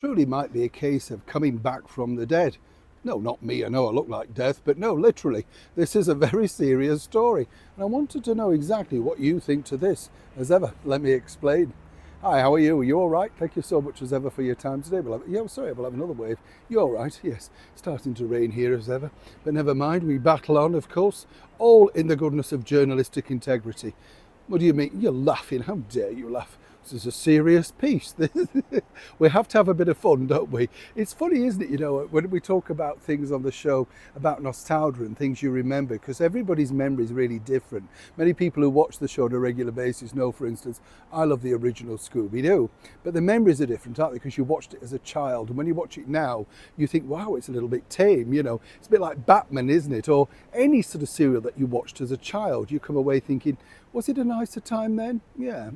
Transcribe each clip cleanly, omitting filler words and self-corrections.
Truly might be a case of coming back from the dead. No, not me, I know I look like death, but no, literally, this is a very serious story. And I wanted to know exactly what you think to this. As ever, let me explain. Hi, how are you? Are you all right? Thank you so much as ever for your time today. Sorry, we'll have another wave. You all right? Yes, starting to rain here as ever. But never mind, we battle on, of course, all in the goodness of journalistic integrity. What do you mean? You're laughing. How dare you laugh? This is a serious piece. We have to have a bit of fun, don't we? It's funny, isn't it, when we talk about things on the show, about nostalgia and things you remember, because everybody's memory is really different. Many people who watch the show on a regular basis know, for instance, I love the original Scooby-Doo, but the memories are different, aren't they? Because you watched it as a child, and when you watch it now, you think, wow, it's a little bit tame, It's a bit like Batman, isn't it? Or any sort of serial that you watched as a child, you come away thinking, was it a nicer time then? Yeah,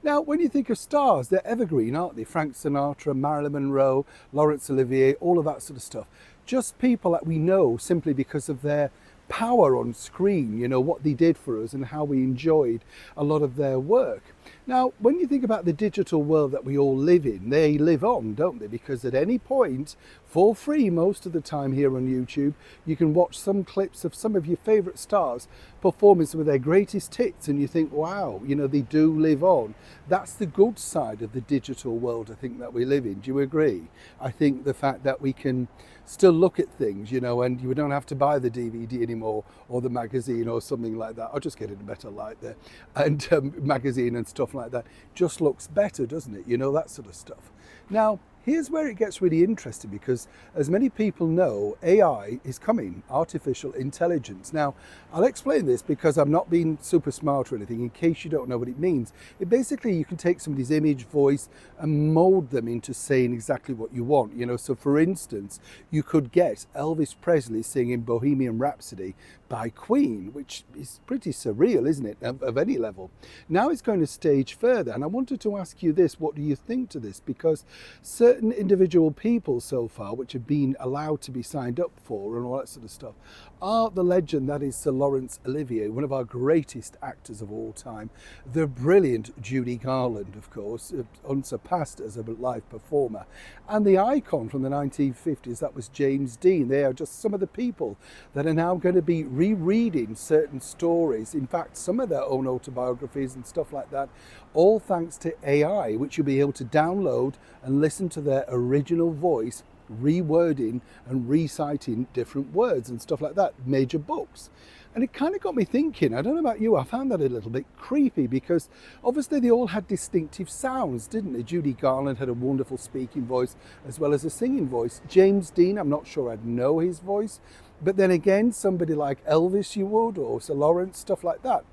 Now, when you think of stars, they're evergreen, aren't they? Frank Sinatra, Marilyn Monroe, Laurence Olivier, all of that sort of stuff. Just people that we know simply because of their power on screen, what they did for us and how we enjoyed a lot of their work. Now, when you think about the digital world that we all live in, they live on, don't they? Because at any point, for free most of the time here on YouTube, you can watch some clips of some of your favourite stars performing some of their greatest hits, and you think, wow, they do live on. That's the good side of the digital world, I think, that we live in. Do you agree? I think the fact that we can still look at things, and you don't have to buy the DVD anymore or the magazine or something like that. I'll just get it in a better light there. And magazine and stuff like that just looks better, doesn't it? That sort of stuff. Now, here's where it gets really interesting because, as many people know, AI is coming, artificial intelligence. Now, I'll explain this because I'm not being super smart or anything, in case you don't know what it means. Basically, you can take somebody's image, voice, and mold them into saying exactly what you want. So for instance, you could get Elvis Presley singing Bohemian Rhapsody by Queen, which is pretty surreal, isn't it, of any level. Now it's going a stage further, and I wanted to ask you this: what do you think to this? Because certain individual people so far, which have been allowed to be signed up for and all that sort of stuff, are the legend that is Sir Laurence Olivier, one of our greatest actors of all time, the brilliant Judy Garland, of course, unsurpassed as a live performer, and the icon from the 1950s, that was James Dean. They are just some of the people that are now going to be rereading certain stories, in fact some of their own autobiographies and stuff like that, all thanks to AI, which you'll be able to download and listen to their original voice rewording and reciting different words and stuff like that, major books. And it kind of got me thinking, I don't know about you, I found that a little bit creepy because obviously they all had distinctive sounds, didn't they? Judy Garland had a wonderful speaking voice as well as a singing voice. James Dean, I'm not sure I'd know his voice, but then again, somebody like Elvis you would, or Sir Laurence, stuff like that.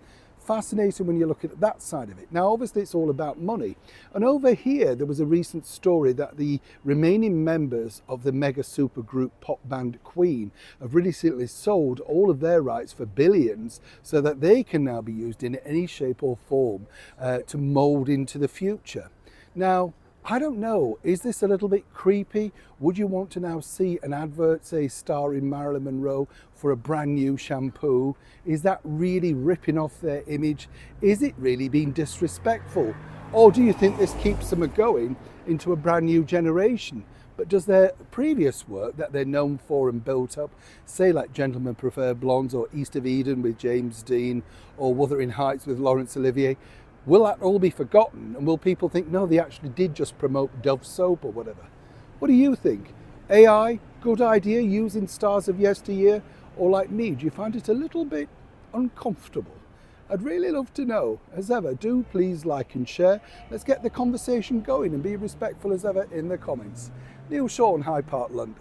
Fascinating when you look at that side of it. Now, obviously, it's all about money. And over here, there was a recent story that the remaining members of the mega supergroup pop band Queen have recently sold all of their rights for billions so that they can now be used in any shape or form to mold into the future. Now, I don't know, is this a little bit creepy? Would you want to now see an advert, say, starring Marilyn Monroe for a brand new shampoo? Is that really ripping off their image? Is it really being disrespectful? Or do you think this keeps them going into a brand new generation? But does their previous work that they're known for and built up, say like Gentlemen Prefer Blondes or East of Eden with James Dean or Wuthering Heights with Laurence Olivier, will that all be forgotten? And will people think, no, they actually did just promote Dove soap or whatever? What do you think? AI, good idea, using stars of yesteryear? Or like me, do you find it a little bit uncomfortable? I'd really love to know. As ever, do please like and share. Let's get the conversation going and be respectful as ever in the comments. Neil Shaw, Hyde Park, London.